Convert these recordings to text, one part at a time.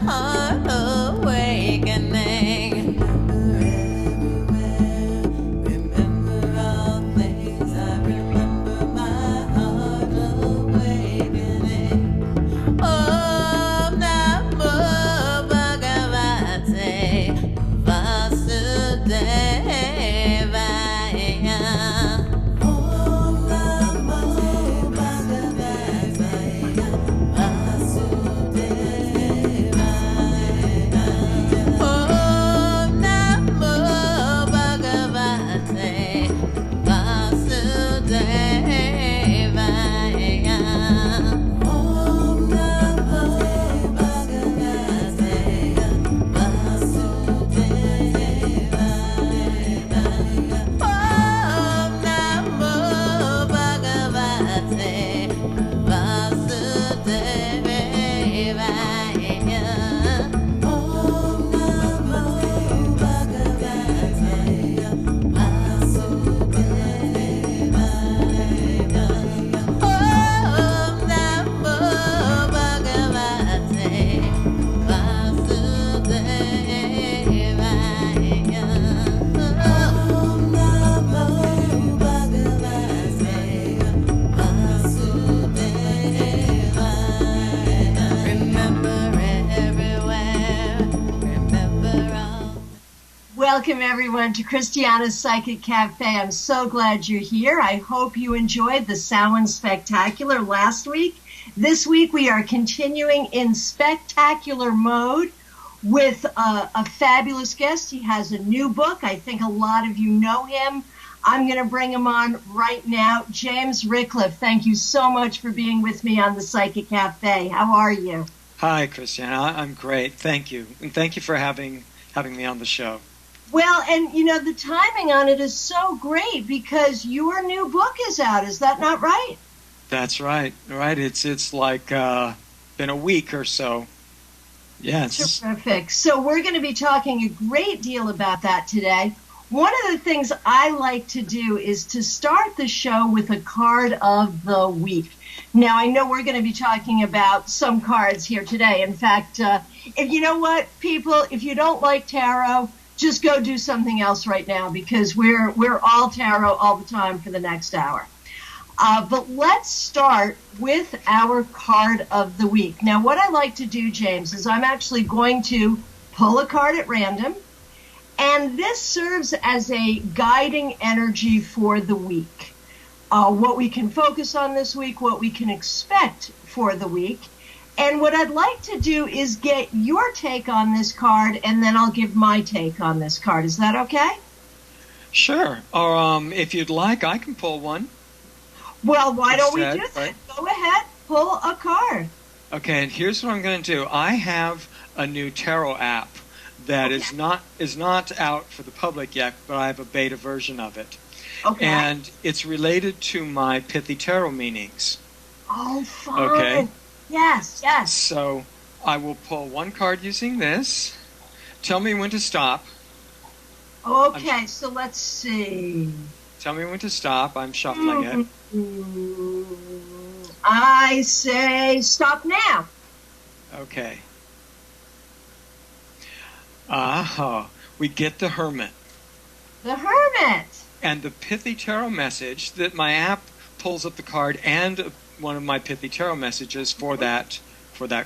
heart awakening. Remember all things, I remember my heart awakening. Om Namo Bhagavate Vasudevaya. Om Namo Bhagavate Vasudevaya. Om Namo Bhagavate Vasudevaya. Om Namo Bhagavate Vasudevaya. Om Namo Bhagavate Vasudevaya. Om Namo Bhagavate Vasudevaya. Om Namo Bhagavate Vasudevaya. Om Namo Bhagavate Vasudevaya. Remember everywhere, remember all. Welcome, everyone, to Christiana's Psychic Café. I'm so glad you're here. I hope you enjoyed the Samhain Spectacular last week. This week, we are continuing in spectacular mode with a fabulous guest. He has a new book. I think a lot of you know him. I'm going to bring him on right now. James Ricklef, thank you so much for being with me on the Psychic Café. How are you? Hi, Christiana. I'm great. Thank you. And thank you for having me on the show. Well, and you know, the timing on it is so great because your new book is out. Is that not right? That's right. Right. It's like been a week or so. Yes. Terrific. So we're going to be talking a great deal about that today. One of the things I like to do is to start the show with a card of the week. Now, I know we're going to be talking about some cards here today. In fact, if you know what, people, if you don't like tarot, just go do something else right now because we're all tarot all the time for the next hour. But let's start with our card of the week. Now, what I like to do, James, is I'm actually going to pull a card at random, and this serves as a guiding energy for the week. What we can focus on this week, what we can expect for the week. And what I'd like to do is get your take on this card, and then I'll give my take on this card. Is that okay? Sure. Or if you'd like, I can pull one. Well, why don't we Instead, do that? right? Go ahead, pull a card. Okay, and here's what I'm going to do. I have a new tarot app that is not out for the public yet, but I have a beta version of it. Okay. And it's related to my Pithy tarot meanings. Oh, fun. Okay. Yes, yes. So I will pull one card using this. Tell me when to stop. Okay, so let's see. Tell me when to stop. I'm shuffling it. I say stop now. Okay. We get the Hermit. The Hermit. And the Pithy tarot message that my app pulls up the card and one of my Pithy tarot messages for that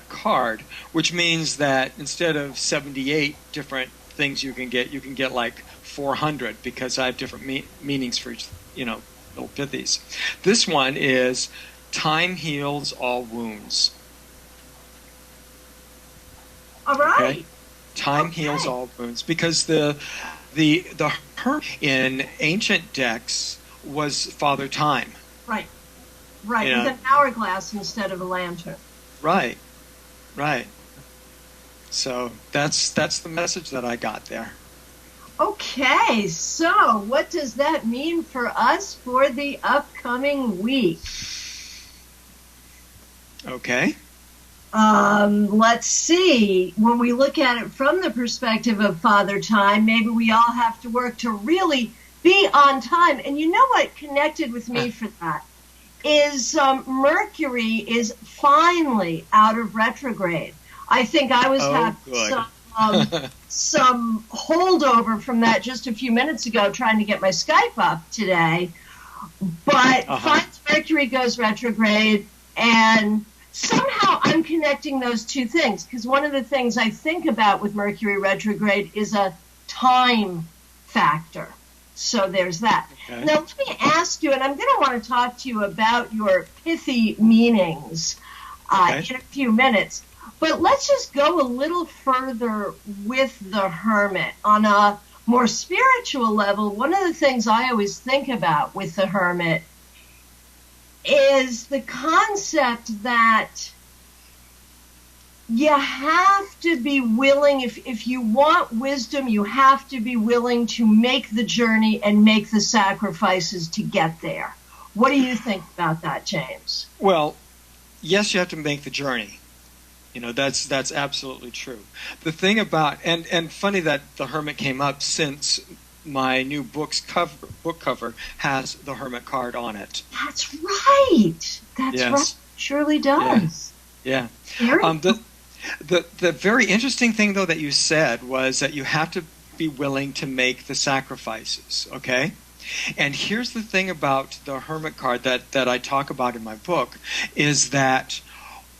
card, which means that instead of 78 different things you can get like 400 because I have different meanings for each, little Pithys. This one is time heals all wounds. All right. Okay? Time heals all wounds because the Hermit in ancient decks was Father Time. Right. Right. With an hourglass instead of a lantern. Right. Right. So that's the message that I got there. Okay, so what does that mean for us for the upcoming week? Okay. Let's see. When we look at it from the perspective of Father Time, maybe we all have to work to really be on time. And you know what connected with me for that is Mercury is finally out of retrograde. I think I was Oh, having good. some holdover from that just a few minutes ago, trying to get my Skype up today. But finds Mercury goes retrograde, and somehow I'm connecting those two things, because one of the things I think about with Mercury retrograde is a time factor. So there's that. Okay. Now let me ask you, and I'm going to want to talk to you about your pithy meanings in a few minutes, but let's just go a little further with the Hermit. On a more spiritual level, one of the things I always think about with the Hermit is the concept that you have to be willing, if you want wisdom, you have to be willing to make the journey and make the sacrifices to get there. What do you think about that, James? Well, yes, you have to make the journey. That's absolutely true. The thing about, and funny that the Hermit came up, since my new book cover has the Hermit card on it. That's right. That's right. Surely does. Yeah. Very The very interesting thing, though, that you said was that you have to be willing to make the sacrifices, okay? And here's the thing about the Hermit card that I talk about in my book, is that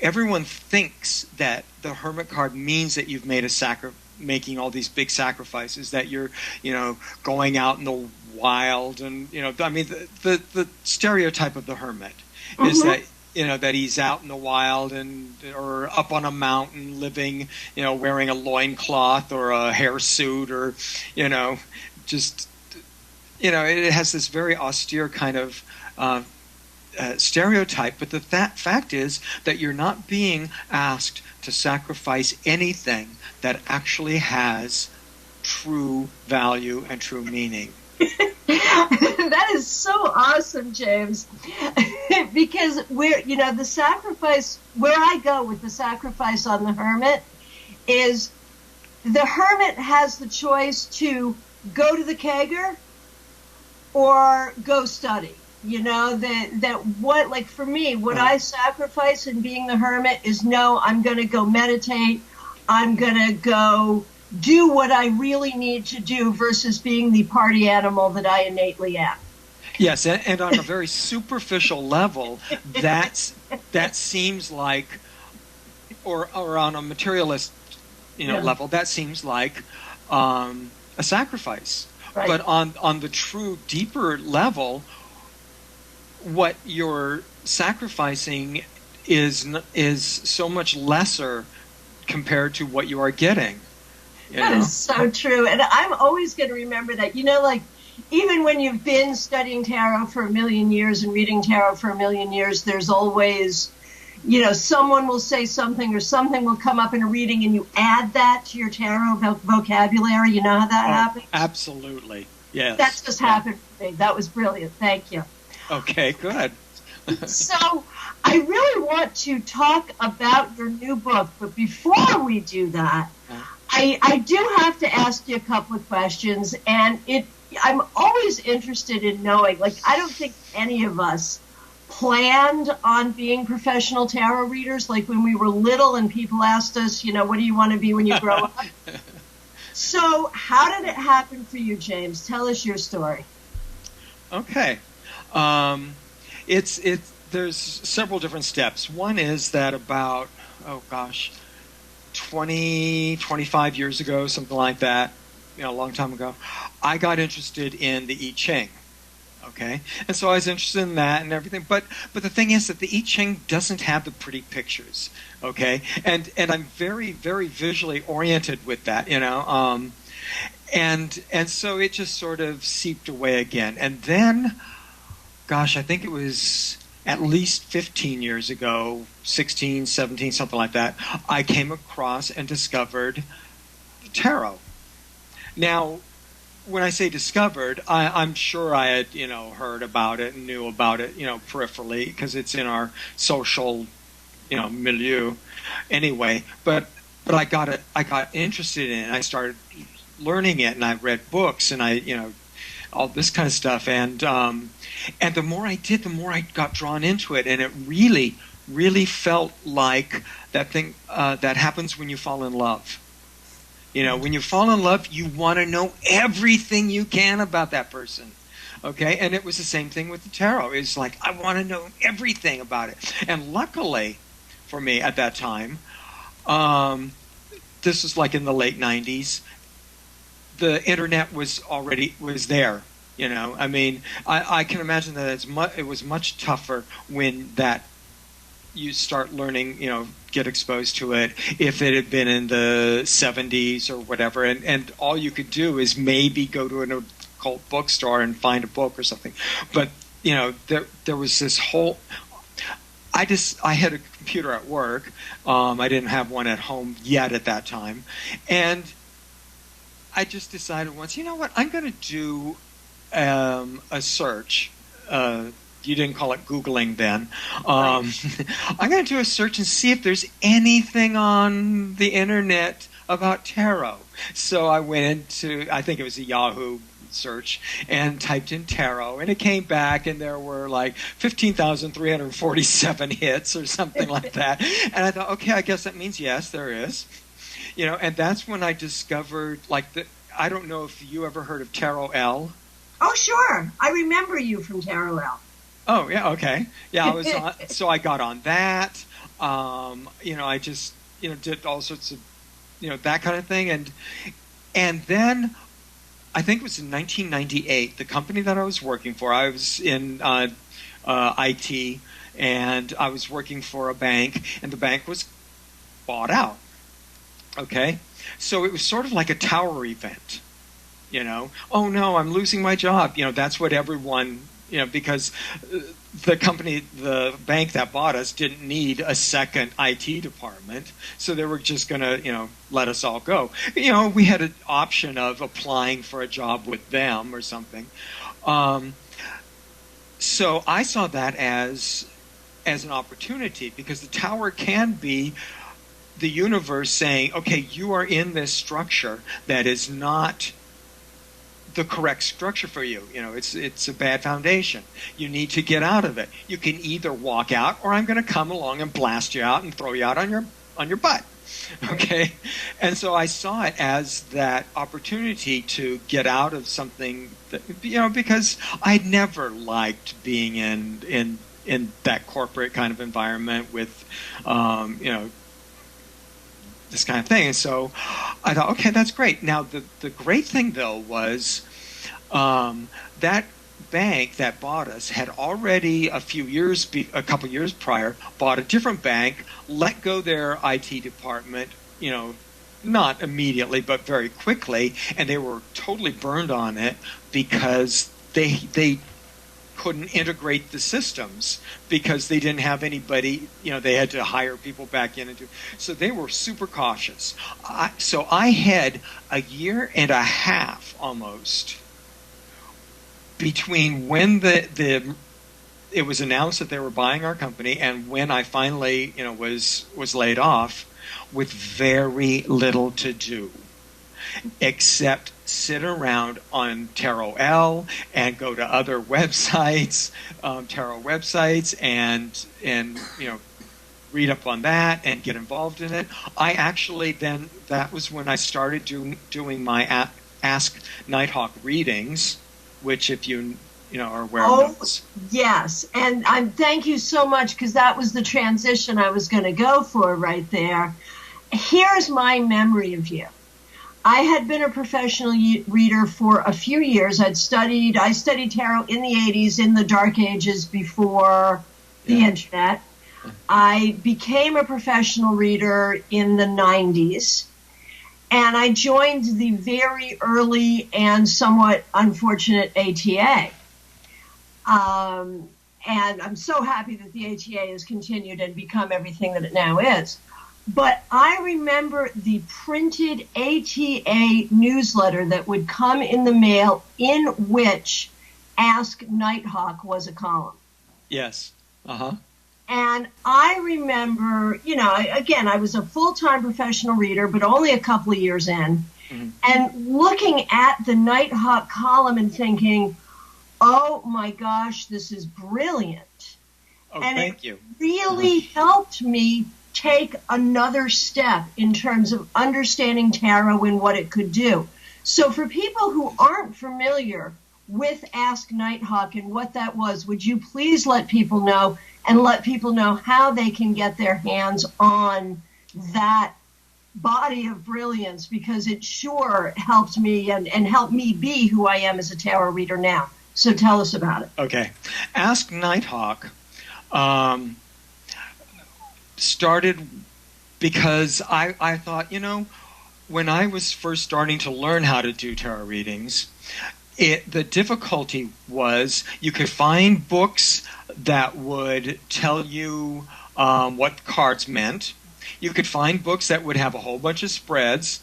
everyone thinks that the Hermit card means that you've made making all these big sacrifices, that you're, going out in the wild, and, the stereotype of the Hermit is that, that he's out in the wild or up on a mountain living, wearing a loincloth or a hairsuit, or, it has this very austere kind of stereotype. But the fact is that you're not being asked to sacrifice anything that actually has true value and true meaning. That is so awesome, James. Because the sacrifice, where I go with the sacrifice on the Hermit, is the Hermit has the choice to go to the kegger or go study. For me, what I sacrifice in being the Hermit is, no, I'm going to go meditate. I'm going to go do what I really need to do, versus being the party animal that I innately am. Yes, and on a very superficial level, that seems like, or on a materialist, level, that seems like a sacrifice. Right. But on the true, deeper level, what you're sacrificing is so much lesser compared to what you are getting. That is so true. And I'm always going to remember that, even when you've been studying tarot for a million years and reading tarot for a million years, there's always, someone will say something or something will come up in a reading, and you add that to your tarot vocabulary. You know how that happens? Absolutely. Yes. That's just happened for me. That was brilliant. Thank you. Okay, good. So I really want to talk about your new book, but before we do that, I do have to ask you a couple of questions, and I'm always interested in knowing, I don't think any of us planned on being professional tarot readers, when we were little and people asked us, what do you want to be when you grow up? So how did it happen for you, James? Tell us your story. Okay. There's several different steps. One is that about, 25 years ago, something like that, a long time ago, I got interested in the I Ching. Okay, and so I was interested in that and everything. But the thing is that the I Ching doesn't have the pretty pictures. Okay, and I'm very, very visually oriented with that. And so it just sort of seeped away again. And then, I think it was at least 15 years ago, 16, 17, something like that, I came across and discovered tarot. Now, when I say discovered, I'm sure I had, heard about it and knew about it, peripherally, because it's in our social, milieu anyway. But I got interested in it, and I started learning it, and I read books, and I, all this kind of stuff. And the more I did, the more I got drawn into it, and it really, really felt like that thing that happens when you fall in love. You know, when you fall in love, you want to know everything you can about that person. Okay, and it was the same thing with the tarot. It's like, I want to know everything about it. And luckily for me at that time, this was like in the late 90s, the internet was there. You know, I mean, I can imagine that it was much tougher when that you start learning, you know, get exposed to it, if it had been in the 70s or whatever, and all you could do is maybe go to an occult bookstore and find a book or something. But, you know, there was this whole... I had a computer at work. I didn't have one at home yet at that time. And I just decided once, you know what, I'm going to do a search. You didn't call it Googling then. I'm going to do a search and see if there's anything on the internet about tarot. So I went into, I think it was a Yahoo search, and typed in tarot, and it came back, and there were like 15,347 hits or something like that. And I thought, okay, I guess that means yes, there is. You know, and that's when I discovered, like, I don't know if you ever heard of Tarot L. Oh, sure. I remember you from Tarot L. Oh, yeah, okay. Yeah, I was on, so I got on that. You know, I just, you know, did all sorts of, you know, that kind of thing. And then I think it was in 1998, the company that I was working for, I was in IT, and I was working for a bank, and the bank was bought out. Okay? So it was sort of like a tower event. You know, oh no, I'm losing my job. You know, that's what everyone, you know, because the bank that bought us didn't need a second IT department, so they were just going to, you know, let us all go. You know, we had an option of applying for a job with them or something. So I saw that as an opportunity, because the tower can be the universe saying, okay, you are in this structure that is not the correct structure for you. You know, it's a bad foundation. You need to get out of it. You can either walk out, or I'm going to come along and blast you out and throw you out on your butt. Okay? And so I saw it as that opportunity to get out of something that, you know, because I'd never liked being in that corporate kind of environment with, you know, this kind of thing. And so I thought, okay, that's great. Now, the great thing, though, was that bank that bought us had already a couple years prior bought a different bank, let go their IT department, you know, not immediately, but very quickly, and they were totally burned on it because they couldn't integrate the systems because they didn't have anybody, you know, they had to hire people back in. So they were super cautious. So I had a year and a half almost between when it was announced that they were buying our company and when I finally, you know, was laid off, with very little to do except sit around on Tarot L and go to other websites, tarot websites, and you know, read up on that and get involved in it. I actually then, that was when I started doing my Ask Nighthawk readings, which, if you know, are aware of those. Yes, and thank you so much, because that was the transition I was going to go for right there. Here's my memory of you. I had been a professional reader for a few years. I studied tarot in the 80s, in the dark ages before the internet. I became a professional reader in the 90s, and I joined the very early and somewhat unfortunate ATA. And I'm so happy that the ATA has continued and become everything that it now is. But I remember the printed ATA newsletter that would come in the mail, in which Ask Nighthawk was a column. Yes. Uh-huh. And I remember, you know, again, I was a full-time professional reader, but only a couple of years in, and looking at the Nighthawk column and thinking, oh my gosh, this is brilliant. Oh, and thank it you. really helped me take another step in terms of understanding tarot and what it could do. So for people who aren't familiar with Ask Nighthawk and what that was, would you please let people know and let people know how they can get their hands on that body of brilliance, because it sure helped me and helped me be who I am as a tarot reader now. So tell us about it. Okay. Ask Nighthawk started because I thought, when I was first starting to learn how to do tarot readings, the difficulty was you could find books that would tell you what cards meant. You could find books that would have a whole bunch of spreads,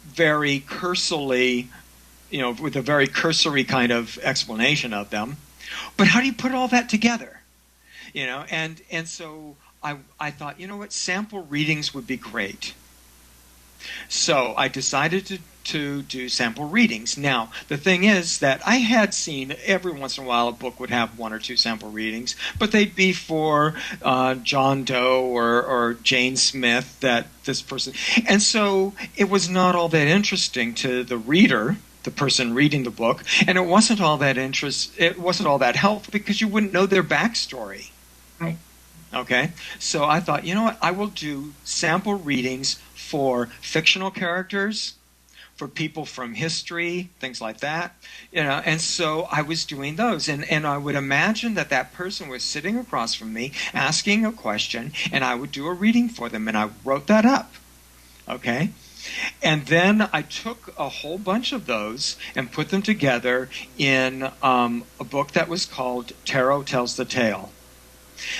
very cursorily, with a very cursory kind of explanation of them. But how do you put all that together? And so I thought, sample readings would be great. So I decided to do sample readings. Now, the thing is that I had seen every once in a while a book would have one or two sample readings, but they'd be for John Doe or Jane Smith, that this person. And so it was not all that interesting to the reader, the person reading the book, and it wasn't all that helpful because you wouldn't know their backstory. Right. Okay? So I thought, I will do sample readings for fictional characters, for people from history, things like that, and so I was doing those, and I would imagine that person was sitting across from me asking a question, and I would do a reading for them, and I wrote that up, okay? And then I took a whole bunch of those and put them together in a book that was called Tarot Tells the Tale.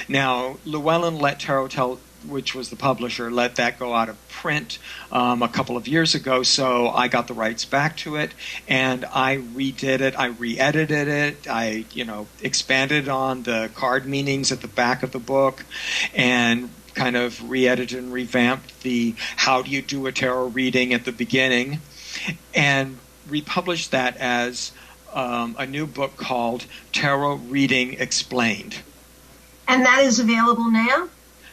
Now, Llewellyn let Tarot Tell, which was the publisher, let that go out of print a couple of years ago, so I got the rights back to it, and I redid it, I re-edited it, I expanded on the card meanings at the back of the book, and kind of re-edited and revamped the how do you do a tarot reading at the beginning, and republished that as a new book called Tarot Reading Explained. And that is available now?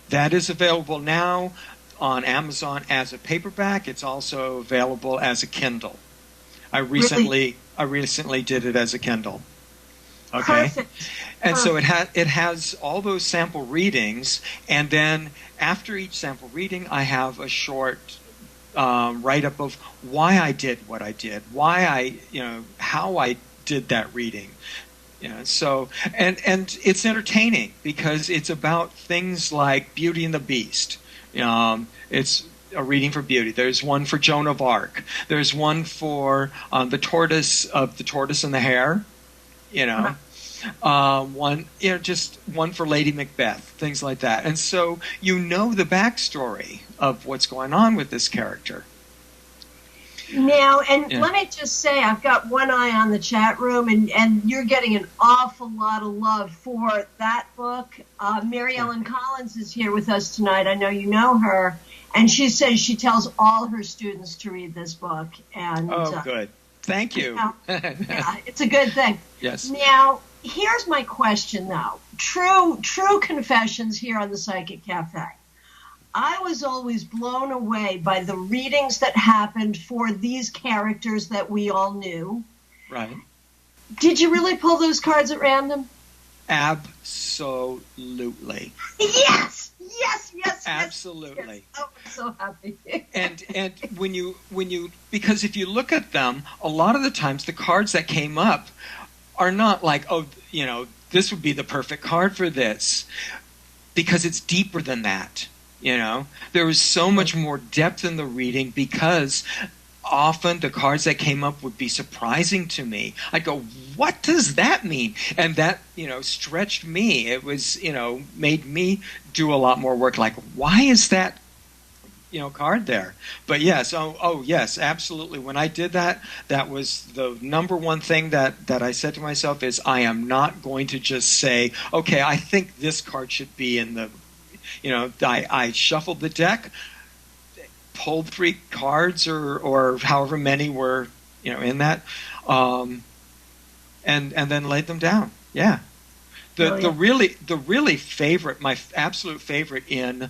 That is available now on Amazon as a paperback. It's also available as a Kindle. I recently did it as a Kindle. Okay. Perfect. And so it has all those sample readings, and then after each sample reading, I have a short write-up of why I did what I did, how I did that reading. So and it's entertaining because it's about things like Beauty and the Beast. It's a reading for Beauty. There's one for Joan of Arc. There's one for the tortoise and the hare. Just one for Lady Macbeth. Things like that. And so the backstory of what's going on with this character. Now, let me just say, I've got one eye on the chat room, and you're getting an awful lot of love for that book. Mary Ellen Collins is here with us tonight. I know you know her, and she says she tells all her students to read this book. And good. Thank you. Yeah, it's a good thing. Yes. Now, here's my question, though. True confessions here on the Psychic Café. I was always blown away by the readings that happened for these characters that we all knew. Right. Did you really pull those cards at random? Absolutely. Yes. Absolutely. Yes. Oh, I'm so happy. and when you because if you look at them, a lot of the times the cards that came up are not like, this would be the perfect card for this, because it's deeper than that. There was so much more depth in the reading because often the cards that came up would be surprising to me. I'd go, what does that mean? And that, stretched me. It was, made me do a lot more work. Like, why is that, card there? But yes, yes, absolutely. When I did that, that was the number one thing that I said to myself is I am not going to just say, okay, I think this card should be in the... I shuffled the deck, pulled 3 cards or however many were, in that, and then laid them down. Yeah. The really favorite, my absolute favorite in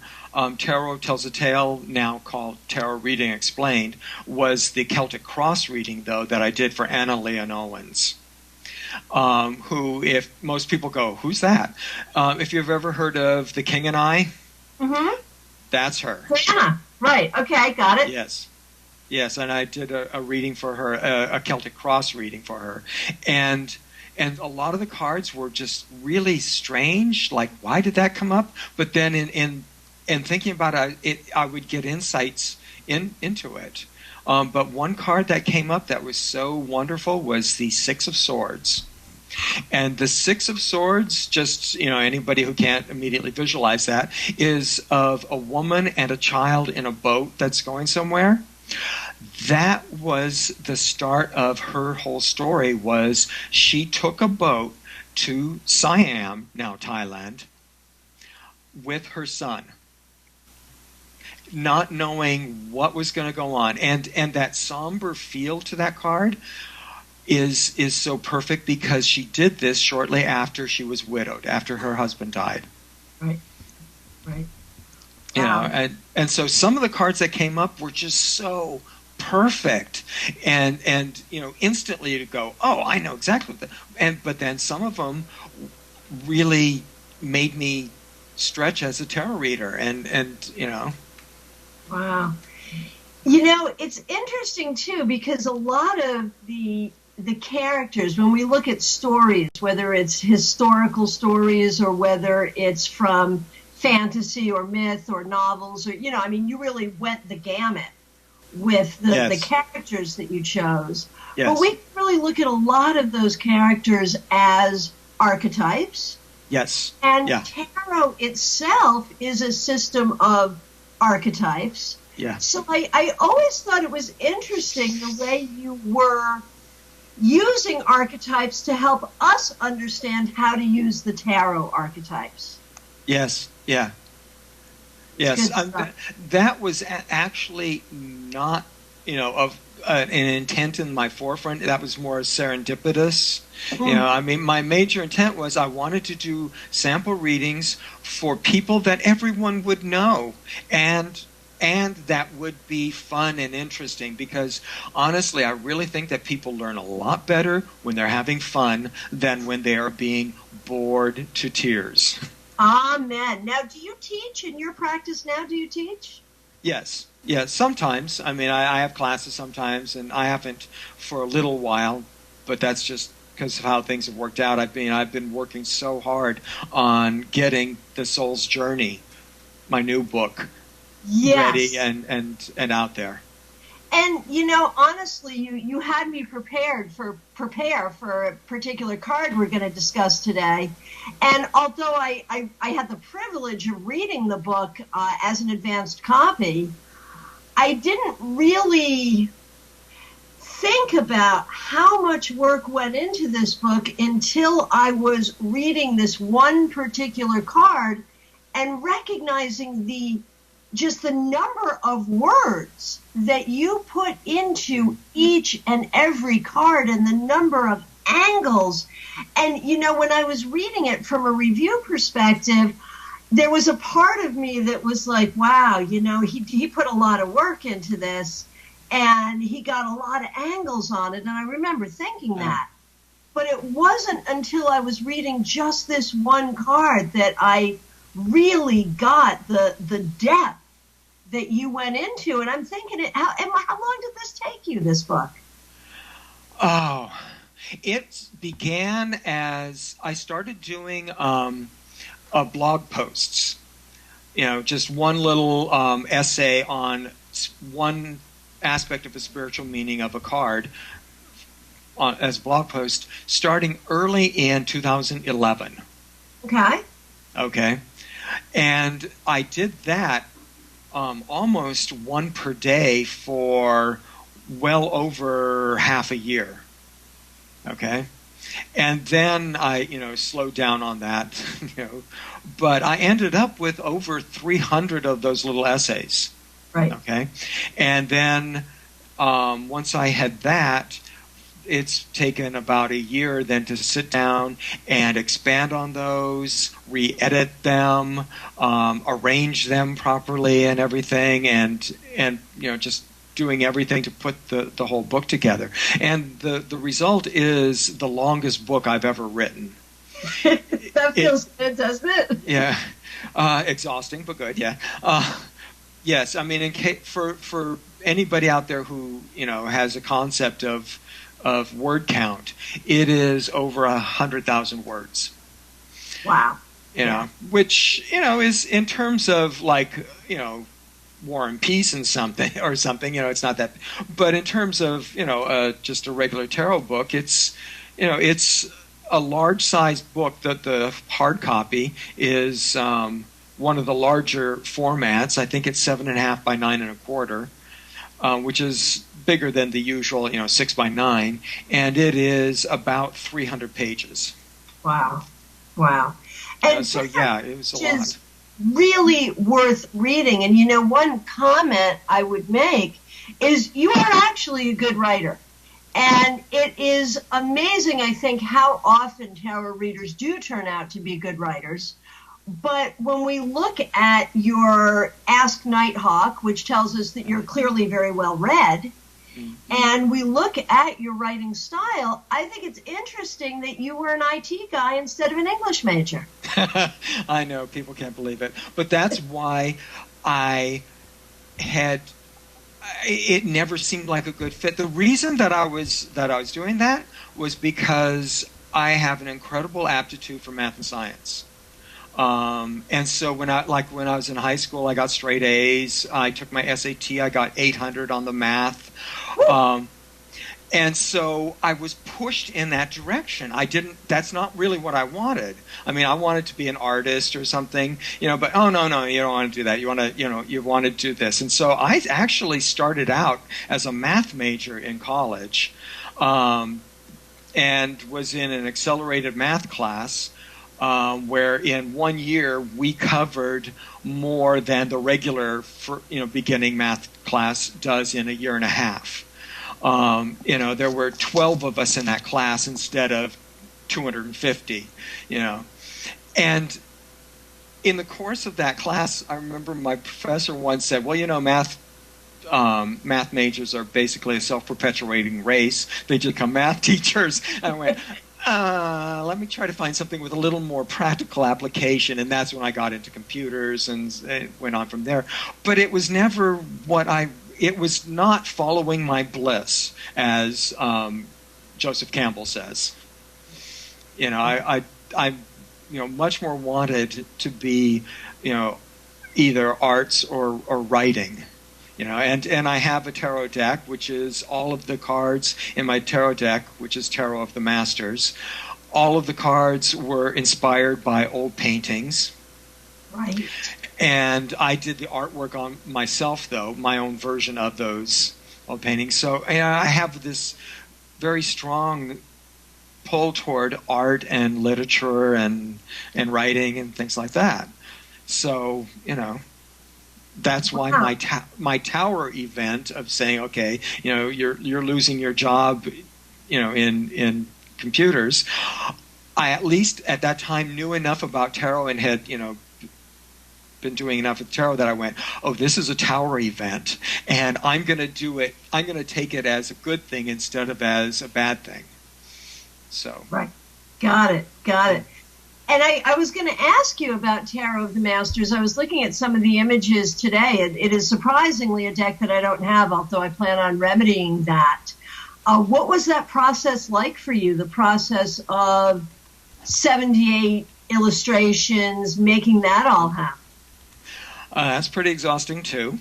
Tarot Tells a Tale, now called Tarot Reading Explained, was the Celtic Cross reading, though, that I did for Anna Leon Owens. Who, if most people go, who's that? If you've ever heard of The King and I, that's her. Anna, right? Okay, got it. Yes, and I did a reading for her, a Celtic Cross reading for her, and a lot of the cards were just really strange. Like, why did that come up? But then in thinking about it, I would get insights into it. But one card that came up that was so wonderful was the Six of Swords. And the Six of Swords, just, anybody who can't immediately visualize that, is of a woman and a child in a boat that's going somewhere. That was the start of her whole story. Was she took a boat to Siam, now Thailand, with her son, not knowing what was going to go on. And that somber feel to that card is so perfect, because she did this shortly after she was widowed, after her husband died. Right. And so some of the cards that came up were just so perfect, and instantly to go, oh, I know exactly what but then some of them really made me stretch as a tarot reader, and Wow. It's interesting too, because a lot of the characters, when we look at stories, whether it's historical stories or whether it's from fantasy or myth or novels, or you really went the gamut with the characters that you chose. Yes. But we can really look at a lot of those characters as archetypes. Yes. And tarot itself is a system of archetypes. Yeah. So I always thought it was interesting the way you were using archetypes to help us understand how to use the tarot archetypes. Yes. Yeah. Yes. That was actually not, of an intent in my forefront. That was more serendipitous. My major intent was I wanted to do sample readings for people that everyone would know, and that would be fun and interesting, because honestly, I really think that people learn a lot better when they're having fun than when they are being bored to tears. Amen. Now, do you teach in your practice now? Do you teach? Yes. Sometimes. I have classes sometimes, and I haven't for a little while, but that's just because of how things have worked out. I've been working so hard on getting The Soul's Journey, my new book, ready and out there. And honestly, you had me prepare for a particular card we're going to discuss today. And although I had the privilege of reading the book as an advanced copy, I didn't really think about how much work went into this book until I was reading this one particular card and recognizing the number of words that you put into each and every card, and the number of angles. And, when I was reading it from a review perspective, there was a part of me that was like, wow, he put a lot of work into this, and he got a lot of angles on it. And I remember thinking that. But it wasn't until I was reading just this one card that I really got the depth that you went into. And I'm thinking, how long did this take you, this book? Oh, it began as I started doing blog posts. Just one little essay on one aspect of the spiritual meaning of a card as a blog post, starting early in 2011. Okay. And I did that almost one per day for well over half a year. Okay. And then I, slowed down on that, but I ended up with over 300 of those little essays. Right. Okay. And then once I had that, it's taken about a year then to sit down and expand on those, re-edit them, arrange them properly and everything, and just doing everything to put the whole book together. And the result is the longest book I've ever written. That feels good, doesn't it? Yeah. Exhausting, but good, yeah. Yes, I mean, for anybody out there who, has a concept of word count, it is over 100,000 words. Wow. Which, is in terms of War and Peace and something, it's not that. But in terms of, just a regular tarot book, it's a large-sized book. That the hard copy is one of the larger formats. I think it's 7.5 by 9 1/4, which is bigger than the usual, 6 by 9, and it is about 300 pages. Wow. And it was a lot. Really worth reading. And one comment I would make is you are actually a good writer. And it is amazing, I think, how often tarot readers do turn out to be good writers. But when we look at your Ask Nighthawk, which tells us that you're clearly very well read, and we look at your writing style, I think it's interesting that you were an IT guy instead of an English major. I know, people can't believe it. But that's why it never seemed like a good fit. The reason that I was doing that was because I have an incredible aptitude for math and science. And so when I was in high school, I got straight A's. I took my SAT. I got 800 on the math. And so I was pushed in that direction. That's not really what I wanted. I mean, I wanted to be an artist or something, but no, you don't want to do that. You want to do this. And so I actually started out as a math major in college, and was in an accelerated math class, where in 1 year we covered more than the regular beginning math class does in a year and a half. There were 12 of us in that class instead of 250, And in the course of that class, I remember my professor once said, well, math majors are basically a self-perpetuating race. They just become math teachers. And I went, let me try to find something with a little more practical application. And that's when I got into computers, and it went on from there. But it was never it was not following my bliss, as Joseph Campbell says. I much more wanted to be, either arts or writing. And I have a tarot deck, which is all of the cards in my tarot deck, which is Tarot of the Masters. All of the cards were inspired by old paintings. Right. And I did the artwork on myself, though, my own version of those old paintings. So I have this very strong pull toward art and literature and writing and things like that. So, that's why my tower event of saying, okay, you're losing your job, in computers. I at least at that time knew enough about tarot and had, been doing enough with tarot that I went, oh, this is a tower event, and I'm going to do it. I'm going to take it as a good thing instead of as a bad thing. So right, got it. And I was going to ask you about Tarot of the Masters. I was looking at some of the images today. It is surprisingly a deck that I don't have, although I plan on remedying that. What was that process like for you, the process of 78 illustrations, making that all happen? That's pretty exhausting, too.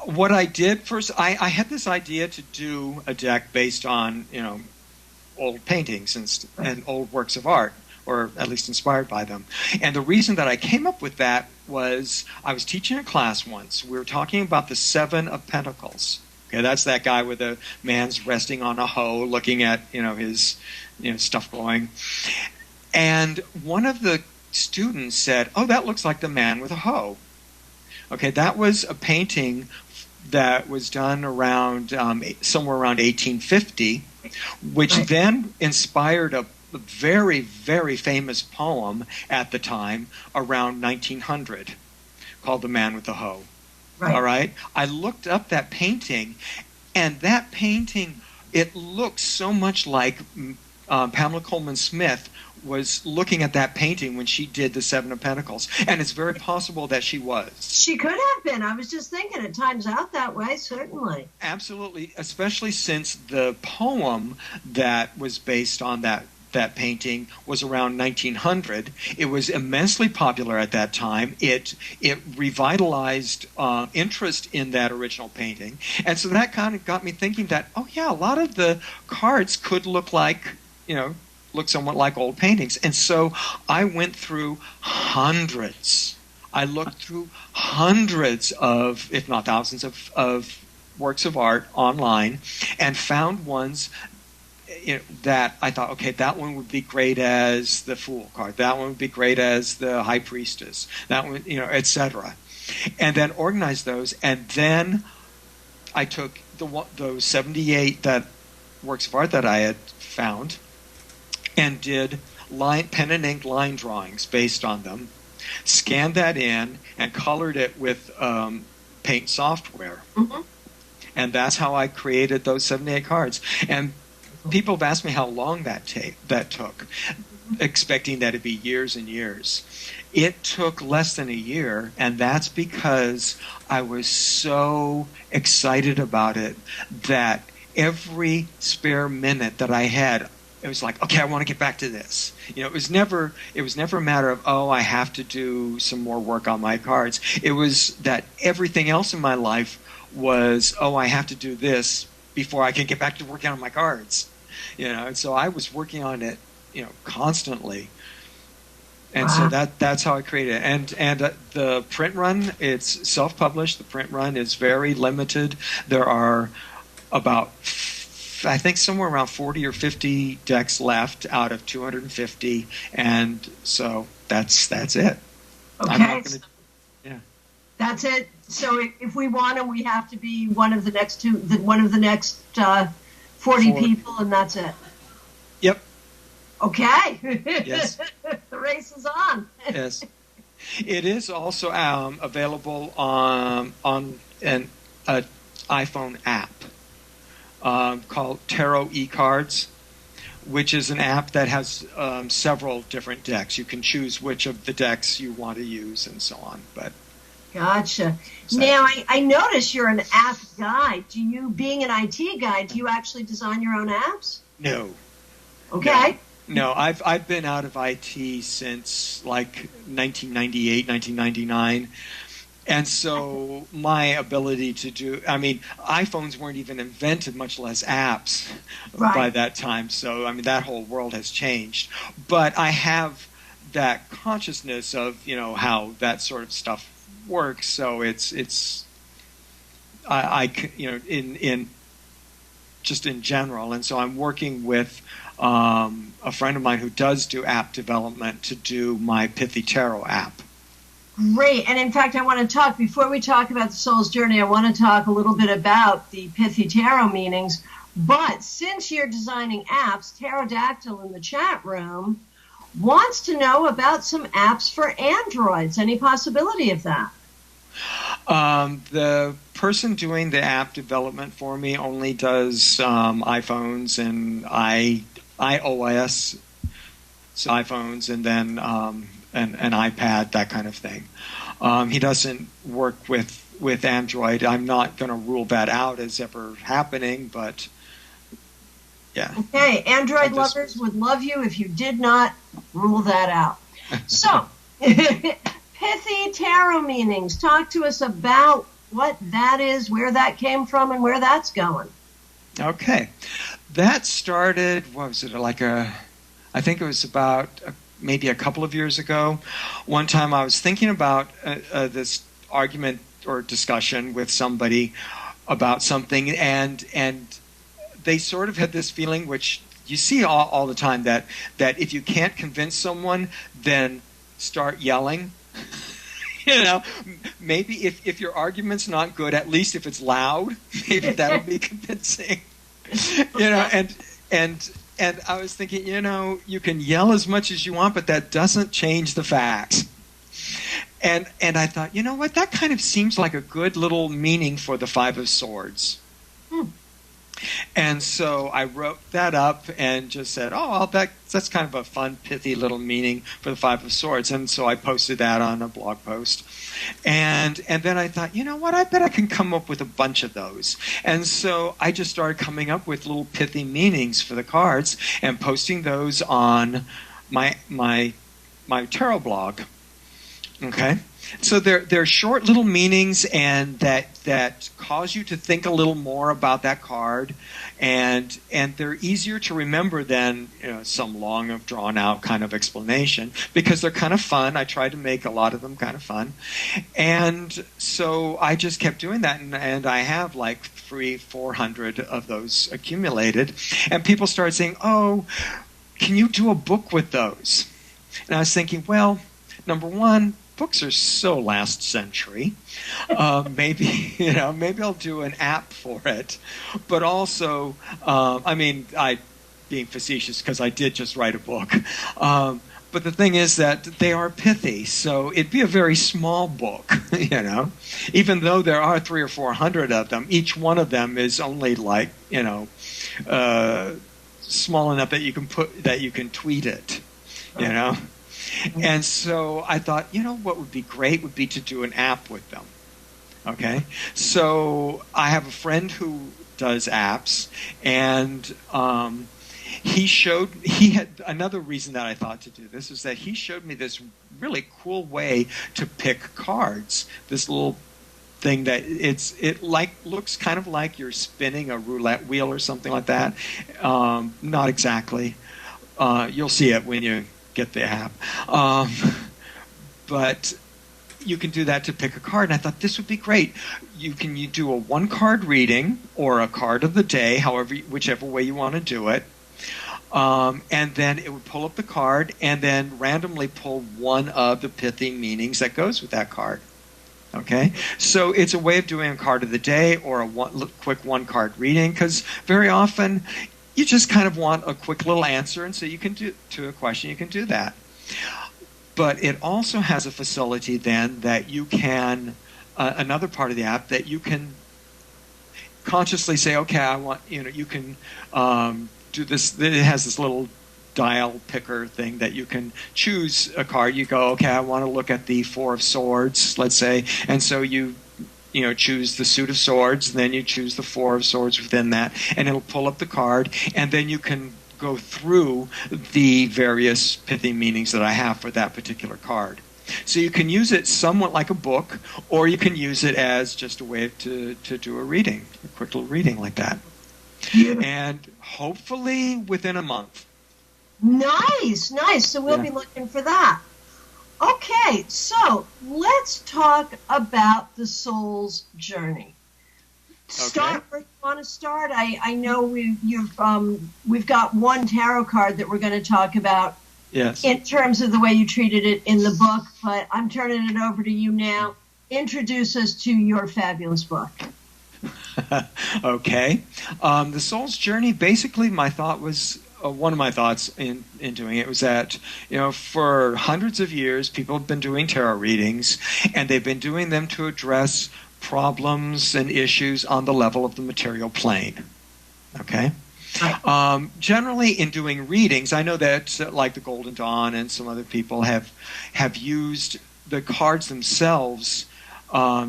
What I did first, I had this idea to do a deck based on, old paintings and old works of art, or at least inspired by them. And the reason that I came up with that was I was teaching a class once. We were talking about the Seven of Pentacles. Okay, that's that guy with a man's resting on a hoe, looking at his stuff going. And one of the students said, "Oh, that looks like the man with a hoe." Okay, that was a painting that was done around somewhere around 1850, which then inspired a very, very famous poem at the time around 1900 called The Man with the Hoe. Right. All right? I looked up that painting, and that painting, it looks so much like Pamela Coleman Smith was looking at that painting when she did the Seven of Pentacles. And it's very possible that she was. She could have been. I was just thinking it times out that way, certainly. Absolutely, especially since the poem that was based on that painting was around 1900. It was immensely popular at that time. It revitalized interest in that original painting. And so that kind of got me thinking that, oh yeah, a lot of the cards could look like, look somewhat like old paintings. And so I went through hundreds. I looked through hundreds of, if not thousands of works of art online and found ones that I thought, okay, that one would be great as the Fool card. That one would be great as the High Priestess. That one, etc. And then organized those, and then I took those 78 works of art that I had found and did pen and ink line drawings based on them, scanned that in, and colored it with paint software. Mm-hmm. And that's how I created those 78 cards. And people have asked me how long that took, expecting that it'd be years and years. It took less than a year, and that's because I was so excited about it that every spare minute that I had, it was like, okay, I want to get back to this. It was never a matter of, oh, I have to do some more work on my cards. It was that everything else in my life was, oh, I have to do this before I can get back to working on my cards. And so I was working on it, constantly. And so that's how I created it. And the print run, it's self-published. The print run is very limited. There are about, I think, somewhere around 40 or 50 decks left out of 250. And so that's it. Okay. I'm not gonna, yeah. That's it. So if we want them, we have to be one of the next 40 people, and that's it. Yep. Okay. Yes. The race is on. Yes. It is also available on an iPhone app called Tarot eCards, which is an app that has several different decks. You can choose which of the decks you want to use and so on. But gotcha. Now, I notice you're an app guy. Being an IT guy, do you actually design your own apps? No. Okay. No, I've been out of IT since like 1998, 1999. And so my ability to do, iPhones weren't even invented, much less apps by that time. So, that whole world has changed. But I have that consciousness of, how that sort of stuff works. So it's in just in general. And so I'm working with a friend of mine who does do app development to do my Pithy Tarot app. Great. And in fact, I want to talk, before we talk about the soul's journey, I want to talk a little bit about the Pithy Tarot meanings. But since you're designing apps, Pterodactyl in the chat room wants to know about some apps for Androids. Any possibility of that? The person doing the app development for me only does iPhones and iOS, so iPhones, and then an iPad, that kind of thing. He doesn't work with Android. I'm not going to rule that out as ever happening, but yeah. Okay, Android lovers would love you if you did not rule that out. So, Pithy Tarot meanings. Talk to us about what that is, where that came from, and where that's going. Okay. That started, what was it, I think it was about maybe a couple of years ago. One time I was thinking about this argument or discussion with somebody about something, and they sort of had this feeling, which you see all the time, that if you can't convince someone, then start yelling. You know, maybe if your argument's not good, at least if it's loud, maybe that'll be convincing. You know, and I was thinking, you know, you can yell as much as you want, but that doesn't change the facts. And I thought, you know what, that kind of seems like a good little meaning for the Five of Swords. And so I wrote that up and just said, oh, well, that's kind of a fun, pithy little meaning for the Five of Swords. And so I posted that on a blog post. And then I thought, you know what, I bet I can come up with a bunch of those. And so I just started coming up with little pithy meanings for the cards and posting those on my tarot blog. Okay? So they're short little meanings, and that cause you to think a little more about that card, and they're easier to remember than, you know, some long drawn out kind of explanation, because they're kind of fun. I tried to make a lot of them kind of fun, and so I just kept doing that, and I have like 400 of those accumulated, and people started saying, "Oh, can you do a book with those?" And I was thinking, well, number one, books are so last century. Maybe I'll do an app for it. But also, being facetious, because I did just write a book. But the thing is that they are pithy, so it'd be a very small book, you know. Even though there are 300 or 400 of them, each one of them is only like, you know, small enough that you can tweet it, you know. And so I thought, you know, what would be great would be to do an app with them. Okay? So I have a friend who does apps, and he had another reason that I thought to do this is that he showed me this really cool way to pick cards. This little thing that it looks kind of like you're spinning a roulette wheel or something like that. Not exactly. You'll see it when you get the app. But you can do that to pick a card, and I thought this would be great. You do a one-card reading or a card of the day, whichever way you want to do it. And then it would pull up the card and then randomly pull one of the pithy meanings that goes with that card. Okay? So it's a way of doing a card of the day or a quick one-card reading, because very often you just kind of want a quick little answer, and so you can do to a question, you can do that. But it also has a facility then that you can, another part of the app that you can consciously say, okay, I want, you know, you can do this. It has this little dial picker thing that you can choose a card. You go, okay, I want to look at the Four of Swords, let's say, and so you choose the suit of swords, and then you choose the Four of Swords within that, and it'll pull up the card, and then you can go through the various pithy meanings that I have for that particular card. So you can use it somewhat like a book, or you can use it as just a way to do a reading, a quick little reading like that. And hopefully within a month. Nice. So we'll be looking for that. Okay, so let's talk about the soul's journey. Start where you want to start. I know we've got one tarot card that we're going to talk about. Yes. In terms of the way you treated it in the book, but I'm turning it over to you now. Introduce us to your fabulous book. Okay. The soul's journey, basically my thought was, one of my thoughts in doing it was that, you know, for hundreds of years, people have been doing tarot readings, and they've been doing them to address problems and issues on the level of the material plane. Okay? Generally, in doing readings, I know that, like the Golden Dawn and some other people have used the cards themselves,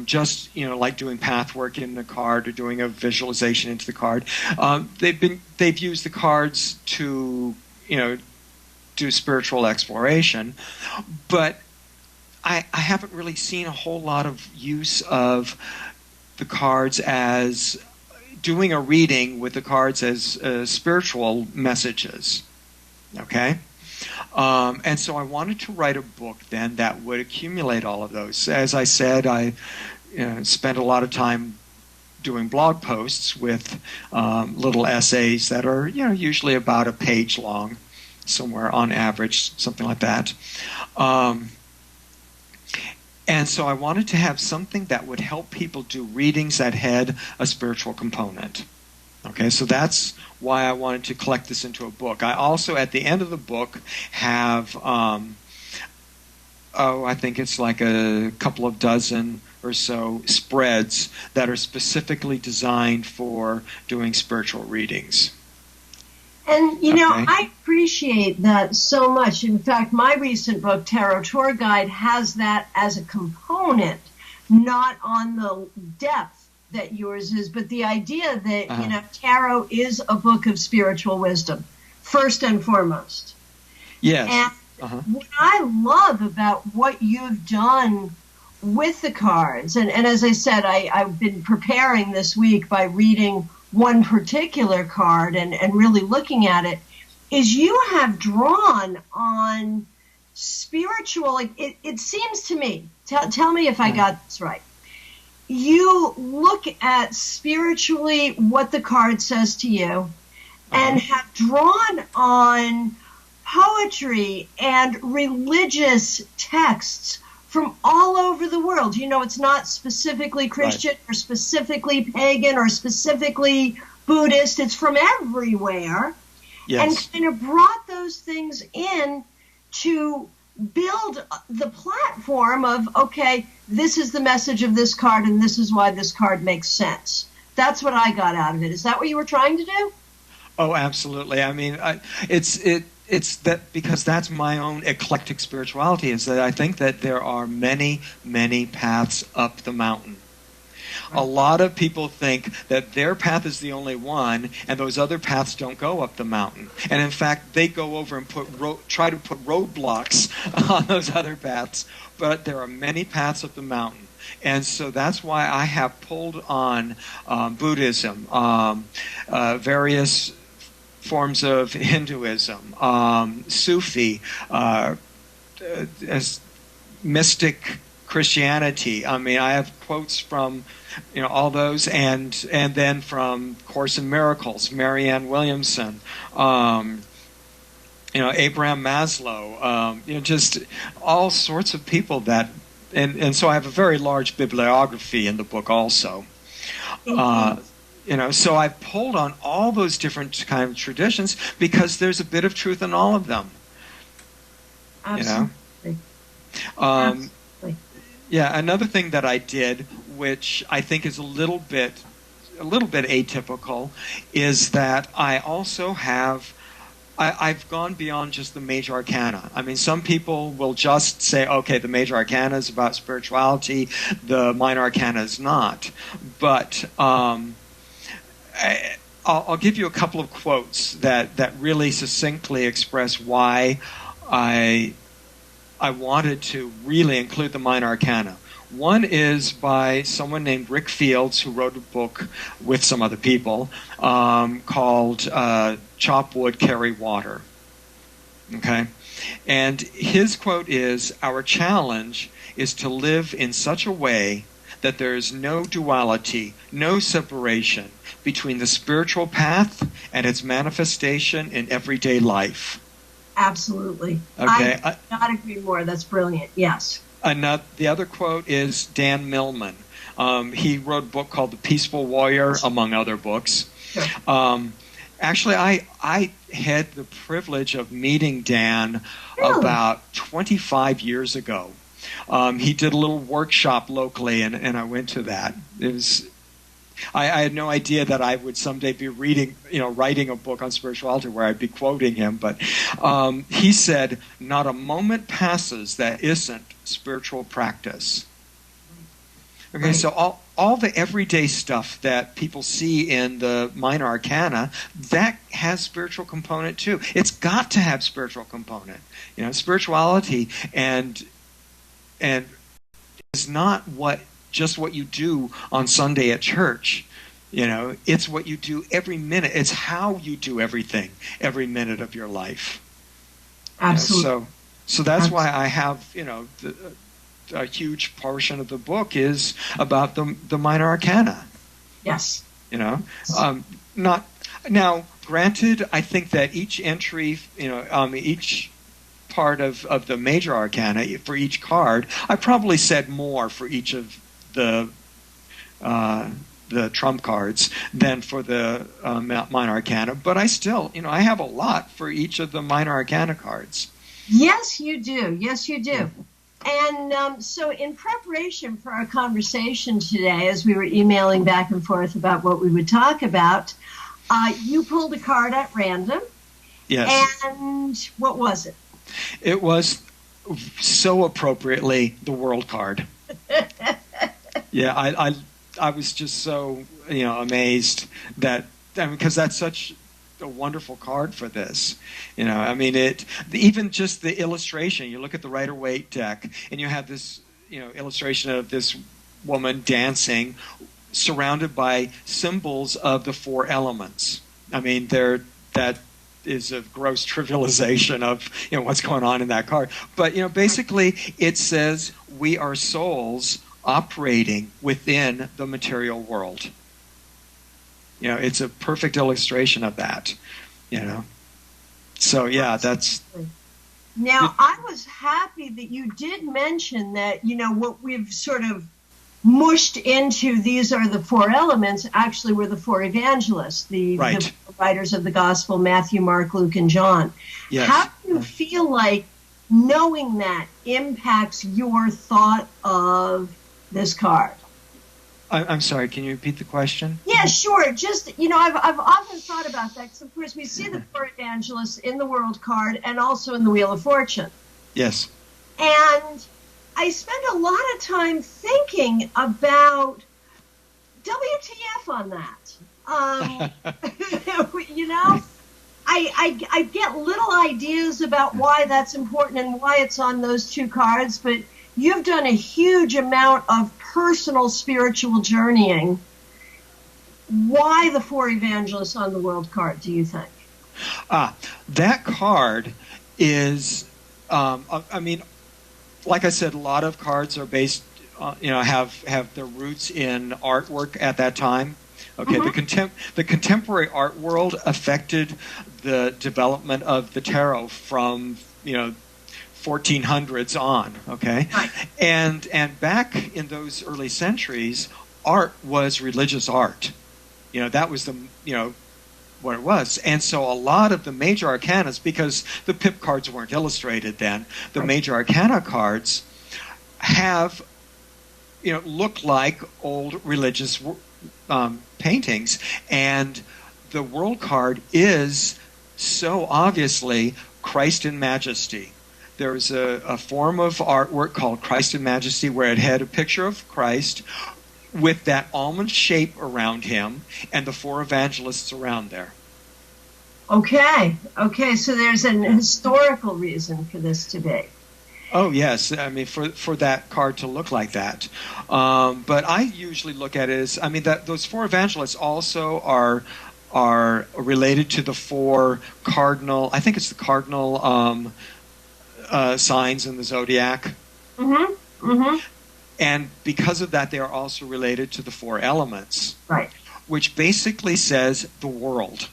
just, you know, like doing path work in the card or doing a visualization into the card. They've used the cards to, you know, do spiritual exploration, but I haven't really seen a whole lot of use of the cards as doing a reading with the cards as spiritual messages. Okay? And so I wanted to write a book then that would accumulate all of those. As I said, I spent a lot of time doing blog posts with little essays that are, you know, usually about a page long, somewhere on average, something like that. And so I wanted to have something that would help people do readings that had a spiritual component. Okay, so that's why I wanted to collect this into a book. I also, at the end of the book, have, I think it's like a couple of dozen or so spreads that are specifically designed for doing spiritual readings. And, you know, Okay. I appreciate that so much. In fact, my recent book, Tarot Tour Guide, has that as a component, not on the depth that yours is, but the idea that, you know, tarot is a book of spiritual wisdom, first and foremost. Yes. And what I love about what you've done with the cards, and as I said, I've been preparing this week by reading one particular card and really looking at it, is you have drawn on spiritual, like it seems to me, tell me if I got this right. You look at spiritually what the card says to you and have drawn on poetry and religious texts from all over the world. You know, it's not specifically Christian or specifically pagan or specifically Buddhist. It's from everywhere. Yes. And kind of brought those things in to build the platform of, okay, this is the message of this card and this is why this card makes sense. That's what I got out of it. Is that what you were trying to do? Oh, absolutely. I mean, it's that because that's my own eclectic spirituality, is that I think that there are many, many paths up the mountain. A lot of people think that their path is the only one, and those other paths don't go up the mountain. And in fact, they go over and try to put roadblocks on those other paths. But there are many paths up the mountain. And so that's why I have pulled on Buddhism, various forms of Hinduism, Sufi, as mystic Christianity. I mean, I have quotes from, you know, all those, and then from Course in Miracles, Marianne Williamson, you know, Abraham Maslow, you know, just all sorts of people that, and so I have a very large bibliography in the book also. You know, so I've pulled on all those different kind of traditions because there's a bit of truth in all of them. Absolutely. You know? Absolutely. Yeah, another thing that I did, which I think is a little bit atypical, is that I also have I've gone beyond just the major arcana. I mean, some people will just say, okay, the major arcana is about spirituality, the minor arcana is not. But I'll give you a couple of quotes that really succinctly express why I wanted to really include the minor arcana. One is by someone named Rick Fields, who wrote a book with some other people called Chop Wood, Carry Water. Okay? And his quote is, "Our challenge is to live in such a way that there is no duality, no separation between the spiritual path and its manifestation in everyday life." Absolutely. Okay. I cannot agree more. That's brilliant. Yes. The other quote is Dan Millman. He wrote a book called The Peaceful Warrior, among other books. Sure. Actually, I had the privilege of meeting Dan Really? about 25 years ago. He did a little workshop locally, and I went to that. It was. I had no idea that I would someday be writing a book on spirituality where I'd be quoting him. But he said, "Not a moment passes that isn't spiritual practice." Okay, so all the everyday stuff that people see in the minor arcana, that has spiritual component too. It's got to have spiritual component. You know, spirituality and is not just what you do on Sunday at church. You know, it's what you do every minute. It's how you do everything every minute of your life. Absolutely. You know, so that's why I have, you know, a huge portion of the book is about the minor arcana. Yes. You know, not now. Granted, I think that each entry, you know, each part of the major arcana for each card. I probably said more for each of the trump cards than for the minor arcana, but I still, I have a lot for each of the minor arcana cards. Yes, you do. Yes, you do. And so in preparation for our conversation today, as we were emailing back and forth about what we would talk about, you pulled a card at random. Yes. And what was it? It was so appropriately the world card. Yeah, I was just so, amazed that, because that's such a wonderful card for this. Even just the illustration, you look at the Rider-Waite deck and you have this, illustration of this woman dancing surrounded by symbols of the four elements. That is a gross trivialization of, what's going on in that card. But, basically it says we are souls operating within the material world. It's a perfect illustration of that, So, yeah, that's... Now, I was happy that you did mention that, what we've sort of mushed into these are the four elements actually were the four evangelists, the writers of the gospel, Matthew, Mark, Luke, and John. Yes. How do you feel like knowing that impacts your thought of this card? I'm sorry, can you repeat the question? Yeah, sure. Just, I've often thought about that because, of course, we see the four evangelists in the world card and also in the Wheel of Fortune. Yes. And I spend a lot of time thinking about WTF on that. I get little ideas about why that's important and why it's on those two cards, but you've done a huge amount of personal spiritual journeying. Why the four evangelists on the world card, do you think? That card is, like I said, a lot of cards are based, have their roots in artwork at that time. Okay, Mm-hmm. the contemporary art world affected the development of the tarot from 1400s on. Okay, Right. and back in those early centuries, art was religious art. That was the what it was, and so a lot of the major arcanas, because the pip cards weren't illustrated then, the major arcana cards have look like old religious paintings, and the world card is so obviously Christ in Majesty. There's a form of artwork called Christ in Majesty where it had a picture of Christ with that almond shape around him and the four evangelists around there. Okay, so there's an historical reason for this to be. Oh, yes. For that card to look like that. But I usually look at it as, that those four evangelists also are related to the four cardinal, I think it's the cardinal signs in the zodiac. Mm-hmm. Mm-hmm. And because of that, they are also related to the four elements. Right. Which basically says the world.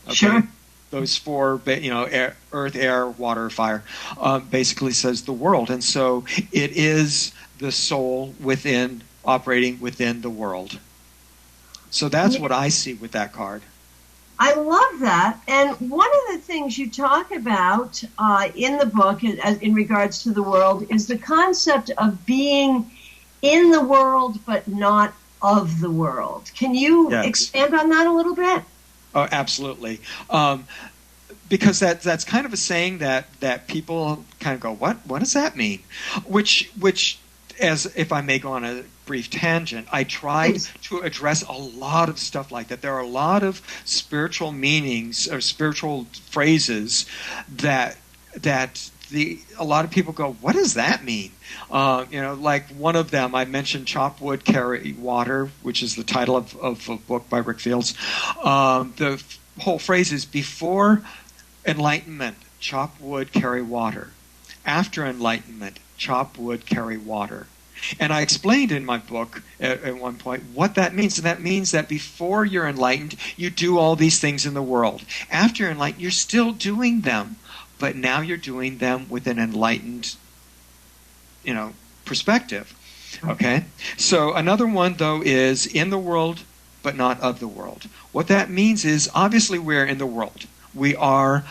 Okay? Sure. Those four, earth, air, water, fire, basically says the world. And so it is the soul operating within the world. So that's what I see with that card. I love that. And one of the things you talk about in the book in regards to the world is the concept of being in the world but not of the world. Can you expand on that a little bit? Oh, absolutely. Because that's kind of a saying that people kind of go, what does that mean? Which, as if I may go on a brief tangent, I tried to address a lot of stuff like that. There are a lot of spiritual meanings or spiritual phrases that a lot of people go, what does that mean? Like one of them, I mentioned chop wood, carry water, which is the title of a book by Rick Fields. The whole phrase is before enlightenment, chop wood, carry water. After enlightenment, chop wood, carry water. And I explained in my book at one point what that means. And that means that before you're enlightened, you do all these things in the world. After you're enlightened, you're still doing them. but now you're doing them with an enlightened, perspective. Okay? So another one, though, is in the world, but not of the world. What that means is, obviously, we're in the world. We are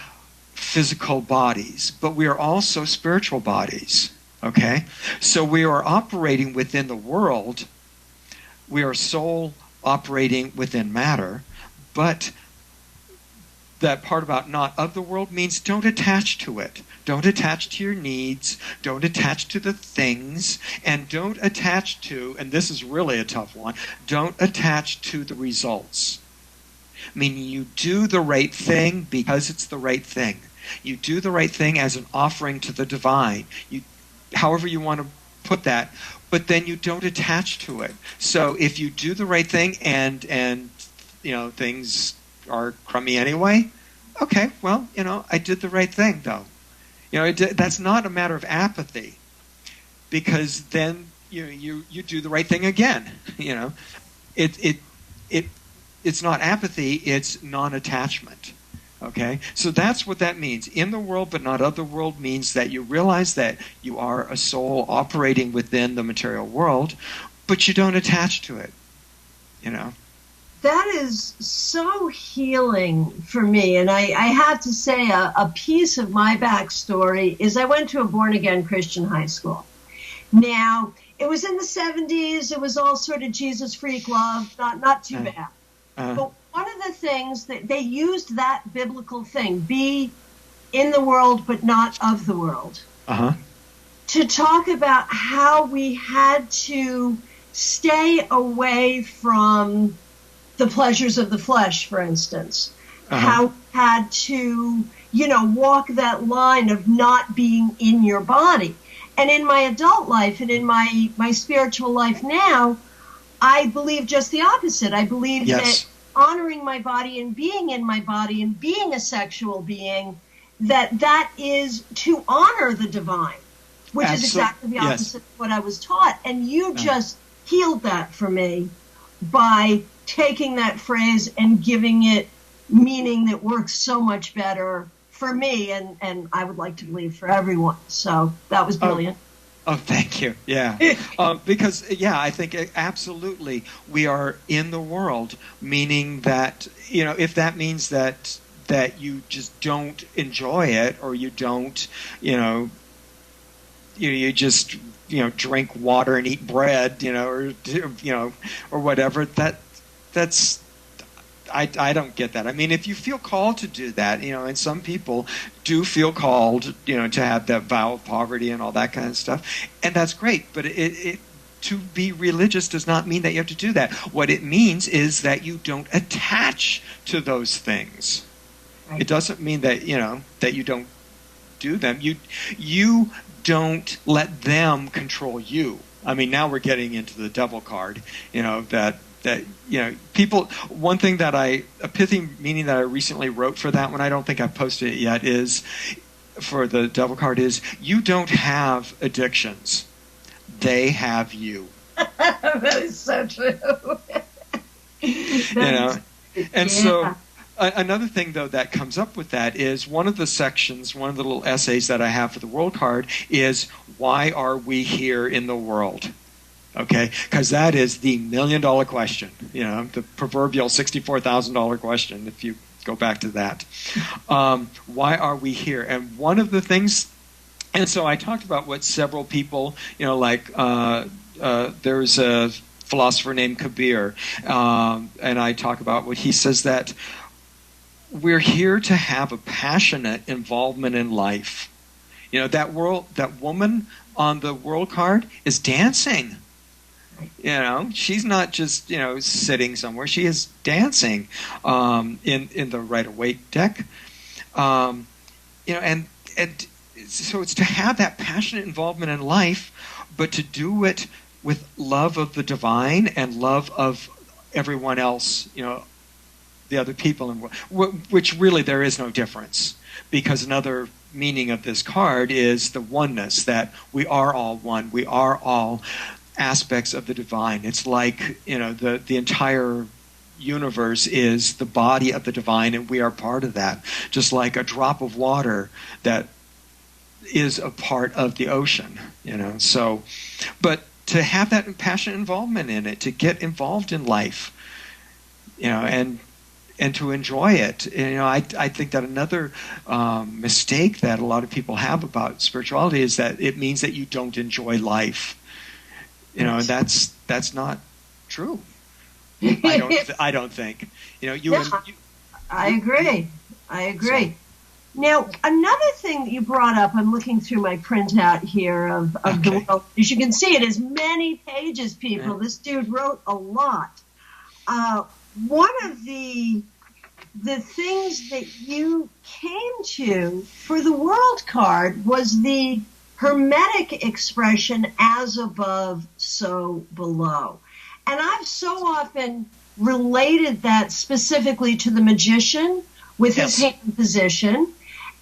physical bodies, but we are also spiritual bodies. Okay? So we are operating within the world. We are soul operating within matter, but that part about not of the world means don't attach to it. Don't attach to your needs. Don't attach to the things. And don't attach to, and this is really a tough one, don't attach to the results. I mean, you do the right thing because it's the right thing. You do the right thing as an offering to the divine. However you want to put that, but then you don't attach to it. So if you do the right thing and things are crummy anyway, okay, well, I did the right thing, though. That's not a matter of apathy, because then you do the right thing again. It's not apathy, it's non-attachment. Okay, so that's what that means. In the world, but not of the world, means that you realize that you are a soul operating within the material world, but you don't attach to it. That is so healing for me. And I have to say a piece of my backstory is I went to a born-again Christian high school. Now, it was in the 70s. It was all sort of Jesus freak love, not too bad. But one of the things that they used that biblical thing, be in the world but not of the world, to talk about how we had to stay away from the pleasures of the flesh, for instance. How we had to, walk that line of not being in your body. And in my adult life and in my spiritual life now, I believe just the opposite. I believe that honoring my body and being in my body and being a sexual being, that is to honor the divine, which is exactly the opposite of what I was taught. And you just healed that for me by taking that phrase and giving it meaning that works so much better for me, and I would like to believe for everyone. So that was brilliant. Oh, thank you. Yeah. Because, I think absolutely we are in the world, meaning that, if that means that you just don't enjoy it, or you don't, you just, drink water and eat bread, or whatever, that's, I don't get that. I mean, if you feel called to do that, and some people do feel called, to have that vow of poverty and all that kind of stuff, and that's great. But it to be religious does not mean that you have to do that. What it means is that you don't attach to those things. Right. It doesn't mean that that you don't do them. You don't let them control you. I mean, now we're getting into the devil card. That people. One thing that a pithy meaning that I recently wrote for that one, I don't think I've posted it yet, is for the devil card is you don't have addictions, they have you. That is so true. So another thing though that comes up with that is one of the sections, one of the little essays that I have for the world card is why are we here in the world? Okay, because that is the $1 million question, the proverbial $64,000 question, if you go back to that. Why are we here? And one of the things, and so I talked about what several people, there's a philosopher named Kabir, and I talk about what he says, that we're here to have a passionate involvement in life. That woman on the world card is dancing. She's not just sitting somewhere. She is dancing in the Rider-Waite deck, and so it's to have that passionate involvement in life, but to do it with love of the divine and love of everyone else. The other people, which really there is no difference, because another meaning of this card is the oneness, that we are all one. We are all aspects of the divine. It's like the entire universe is the body of the divine, and we are part of that, just like a drop of water that is a part of the ocean, So, but to have that passionate involvement in it, to get involved in life, and to enjoy it. I think that another mistake that a lot of people have about spirituality is that it means that you don't enjoy life. And that's not true. I don't think. I agree. So. Now, another thing that you brought up, I'm looking through my printout here of the world. As you can see, it is many pages, people. This dude wrote a lot. One of the things that you came to for the world card was the hermetic expression, as above, so below. And I've so often related that specifically to the magician with his hand position.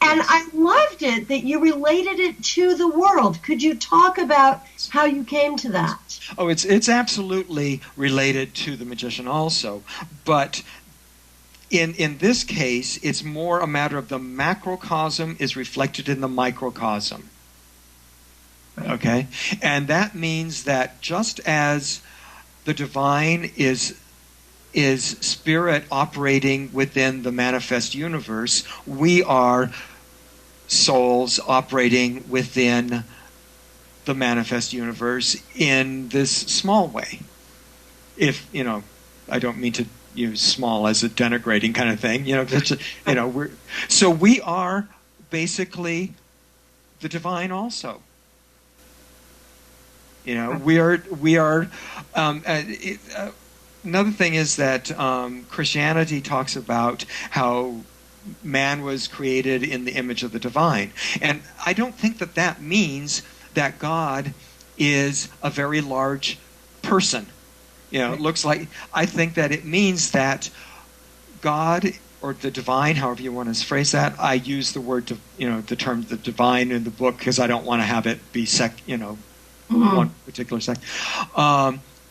And I loved it that you related it to the world. Could you talk about how you came to that? Oh, it's absolutely related to the magician also. But in this case, it's more a matter of the macrocosm is reflected in the microcosm. Okay? And that means that just as the divine is spirit operating within the manifest universe, we are souls operating within the manifest universe in this small way. If, I don't mean to use small as a denigrating kind of thing, so we are basically the divine also. We are another thing is that Christianity talks about how man was created in the image of the divine. And I don't think that means that God is a very large person. It looks like, I think that it means that God, or the divine, however you want to phrase that, I use the word, the term the divine in the book because I don't want to have it be one particular sect,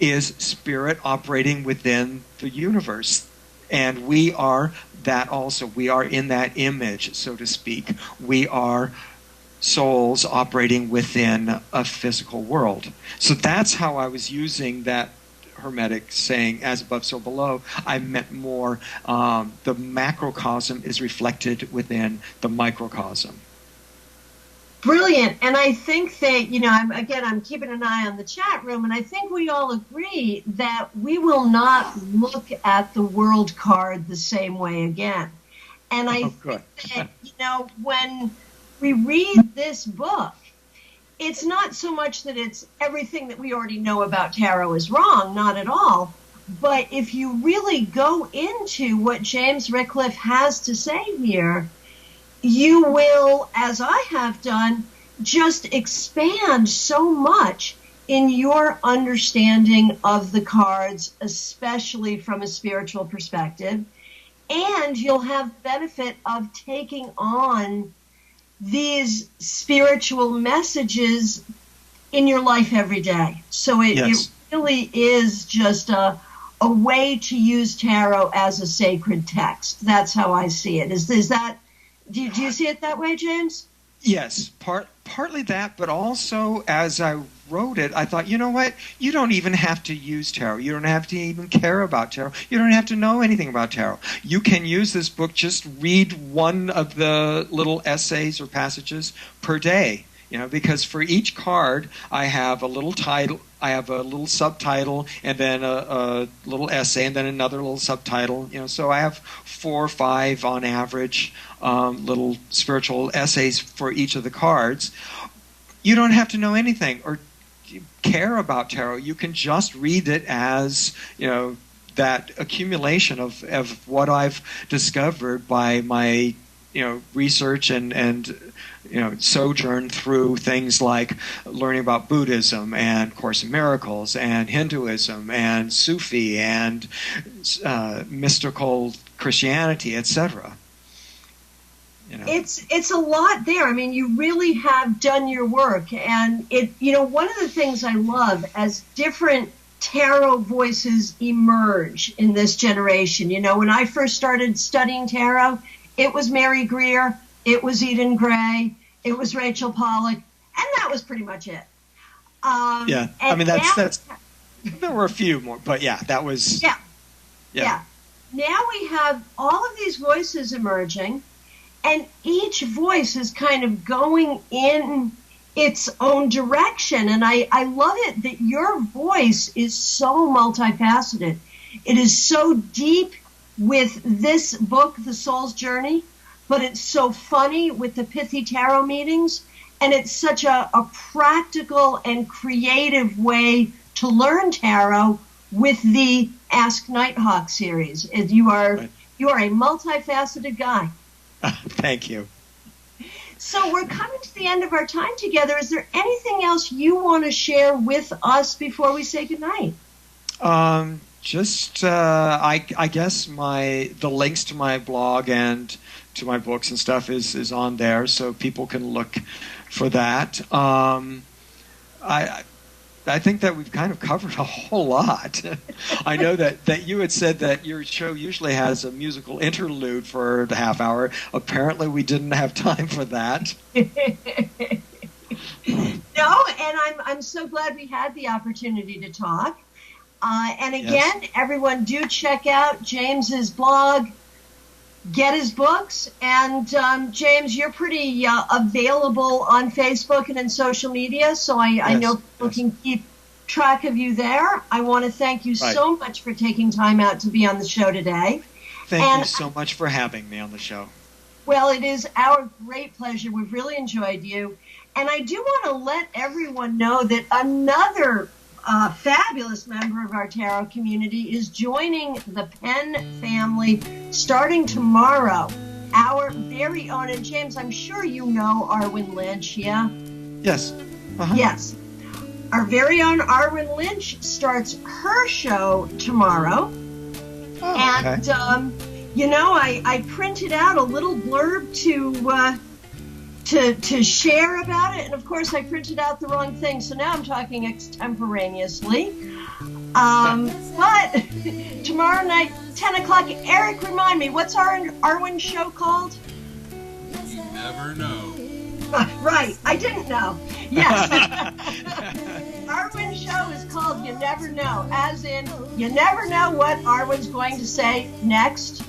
is spirit operating within the universe. And we are that also. We are in that image, so to speak. We are souls operating within a physical world. So that's how I was using that hermetic saying, as above, so below. I meant more the macrocosm is reflected within the microcosm. Brilliant. And I think that, I'm keeping an eye on the chat room, and I think we all agree that we will not look at the world card the same way again. And I think that, when we read this book, it's not so much that it's everything that we already know about tarot is wrong, not at all. But if you really go into what James Ricklef has to say here, you will, as I have done, just expand so much in your understanding of the cards, especially from a spiritual perspective. And you'll have benefit of taking on these spiritual messages in your life every day. So it really is just a way to use tarot as a sacred text. That's how I see it. Is that... Do you see it that way, James? Yes, partly that, but also as I wrote it, I thought, you know what? You don't even have to use tarot. You don't have to even care about tarot. You don't have to know anything about tarot. You can use this book, just read one of the little essays or passages per day. Because for each card, I have a little title, I have a little subtitle, and then a little essay, and then another little subtitle. So I have 4 or 5 on average little spiritual essays for each of the cards. You don't have to know anything or care about tarot. You can just read it as, that accumulation of what I've discovered by my, research and sojourn through things like learning about Buddhism and Course in Miracles and Hinduism and Sufi and mystical Christianity, etc. It's a lot there. I mean, you really have done your work, and one of the things I love, as different tarot voices emerge in this generation. You know, when I first started studying tarot, it was Mary Greer, it was Eden Gray, it was Rachel Pollack, and that was pretty much it. Yeah, I mean, that's there were a few more, but yeah, that was... Yeah. Now we have all of these voices emerging, and each voice is kind of going in its own direction. And I love it that your voice is so multifaceted. It is so deep with this book, The Soul's Journey, but it's so funny with the Pithy Tarot meetings. And it's such a practical and creative way to learn tarot with the Ask Nighthawk series. You are a multifaceted guy. Thank you. So we're coming to the end of our time together. Is there anything else you want to share with us before we say goodnight? I guess the links to my blog and to my books and stuff is on there, so people can look for that. I think that we've kind of covered a whole lot. I know that you had said that your show usually has a musical interlude for the half hour. Apparently, we didn't have time for that. No, and I'm so glad we had the opportunity to talk. And again, everyone do check out James's blog, get his books, and James, you're pretty available on Facebook and in social media, so I know people can keep track of you there. I want to thank you so much for taking time out to be on the show today. Thank you so much for having me on the show. Well, it is our great pleasure. We've really enjoyed you. And I do want to let everyone know that another fabulous member of our tarot community is joining the Penn family starting tomorrow. Our very own, and James, I'm sure you know Arwen Lynch, yeah? Yes. Yes. Our very own Arwen Lynch starts her show tomorrow. Oh, okay. And, you know, I printed out a little blurb to share about it, and of course I printed out the wrong thing, so now I'm talking extemporaneously. But tomorrow night, 10 o'clock, Eric, remind me, what's our Arwen show called? You never know. Right, I didn't know. Yes. Arwen's show is called You Never Know, as in, you never know what Arwen's going to say next.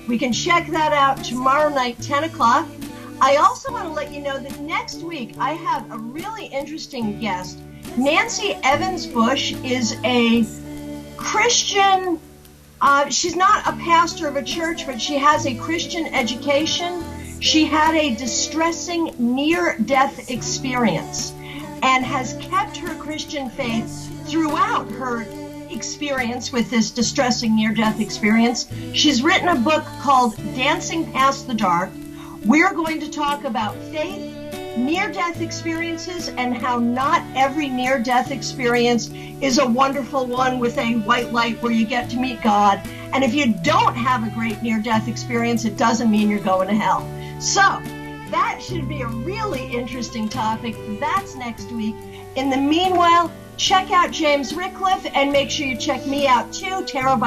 We can check that out tomorrow night, 10 o'clock. I also want to let you know that next week I have a really interesting guest. Nancy Evans Bush is a Christian, she's not a pastor of a church, but she has a Christian education. She had a distressing near-death experience and has kept her Christian faith throughout her experience with this distressing near-death experience. She's written a book called Dancing Past the Dark. We're going to talk about faith, near-death experiences, and how not every near-death experience is a wonderful one with a white light where you get to meet God. And if you don't have a great near-death experience, it doesn't mean you're going to hell. So that should be a really interesting topic. That's next week. In the meanwhile, check out James Ricklef, and make sure you check me out too, Tarot by